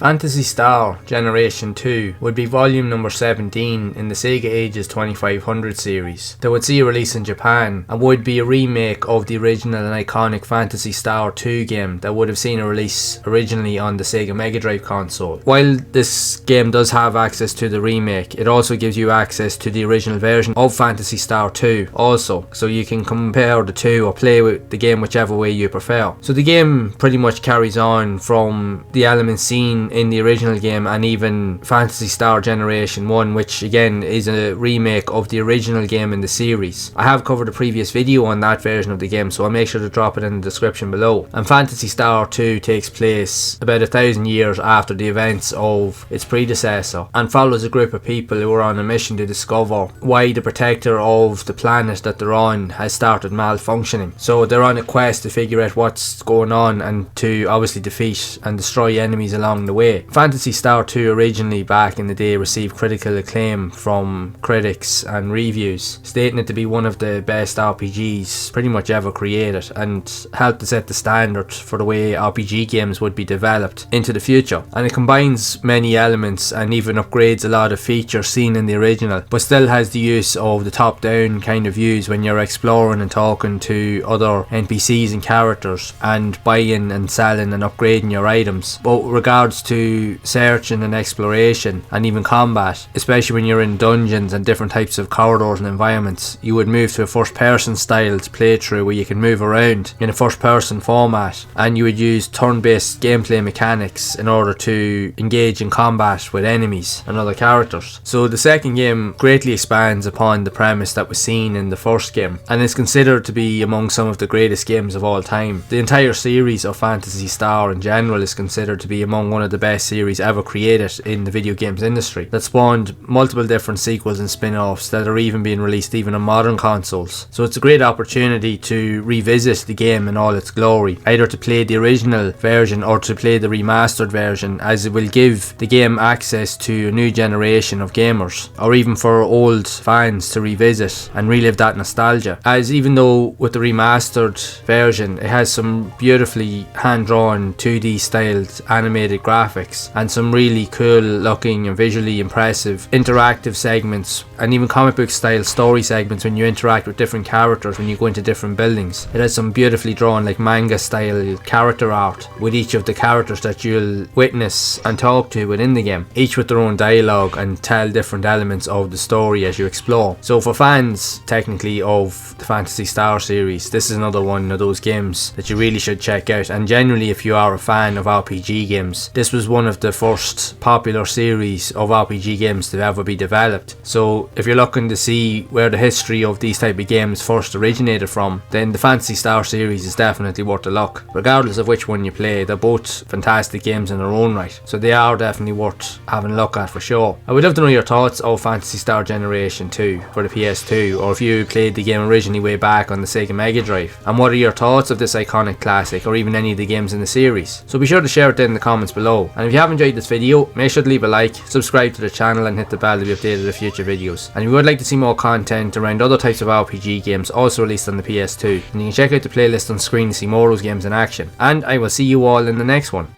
Phantasy Star Generation 2 would be volume number 17 in the SEGA Ages 2500 series that would see a release in Japan and would be a remake of the original and iconic Phantasy Star 2 game that would have seen a release originally on the Sega Mega Drive console. While this game does have access to the remake, it also gives you access to the original version of Phantasy Star 2 also, so you can compare the two or play with the game whichever way you prefer. So the game pretty much carries on from the elements seen in the original game and even Phantasy Star Generation 1, which again is a remake of the original game in the series. I have covered a previous video on that version of the game, so I'll make sure to drop it in the description below. And Phantasy Star 2 takes place about 1,000 years after the events of its predecessor and follows a group of people who are on a mission to discover why the protector of the planet that they're on has started malfunctioning. So they're on a quest to figure out what's going on and to obviously defeat and destroy enemies along the way. Phantasy Star 2 originally back in the day received critical acclaim from critics and reviews, stating it to be one of the best RPGs pretty much ever created and helped to set the standard for the way RPG games would be developed into the future. And it combines many elements and even upgrades a lot of features seen in the original, but still has the use of the top-down kind of views when you're exploring and talking to other NPCs and characters and buying and selling and upgrading your items. But with regards to searching and exploration and even combat, especially when you're in dungeons and different types of corridors and environments, you would move to a first person styled playthrough where you can move around in a first person format, and you would use turn-based gameplay mechanics in order to engage in combat with enemies and other characters. So the second game greatly expands upon the premise that was seen in the first game and is considered to be among some of the greatest games of all time. The entire series of Phantasy Star in general is considered to be among one of the best series ever created in the video games industry, that spawned multiple different sequels and spin-offs that are even being released even on modern consoles. So it's a great opportunity to revisit the game in all its glory, either to play the original version or to play the remastered version, as it will give the game access to a new generation of gamers, or even for old fans to revisit and relive that nostalgia. As even though with the remastered version it has some beautifully hand-drawn 2D styled animated graphics and some really cool looking and visually impressive interactive segments and even comic book style story segments when you interact with different characters when you go into different buildings. It has some beautifully drawn like manga style character art with each of the characters that you'll witness and talk to within the game, each with their own dialogue and tell different elements of the story as you explore. So for fans technically of the Phantasy Star series, this is another one of those games that you really should check out. And generally, if you are a fan of RPG games, this was one of the first popular series of RPG games to ever be developed. So if you're looking to see where the history of these type of games first originated from, then the Phantasy Star series is definitely worth a look. Regardless of which one you play, they're both fantastic games in their own right, so they are definitely worth having a look at for sure. I would love to know your thoughts of Phantasy Star Generation 2 for the PS2, or if you played the game originally way back on the Sega Mega Drive, and what are your thoughts of this iconic classic or even any of the games in the series. So be sure to share it down in the comments below, and if you have enjoyed this video, make sure to leave a like, subscribe to the channel and hit the bell to be updated with future videos. And if you would like to see more content around other types of RPG games also released on the PS2, then you can check out the playlist on screen to see more of those games in action. And I will see you all in the next one.